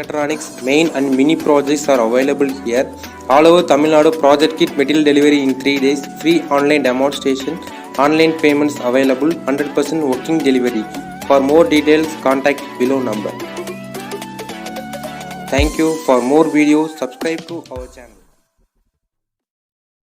mechatronics, main and mini projects are available here. All over Tamil Nadu, project kit material delivery in 3 days, free online demonstration, online payments available, 100% working delivery. For more details, contact below number. Thank you. For more videos, subscribe to our channel.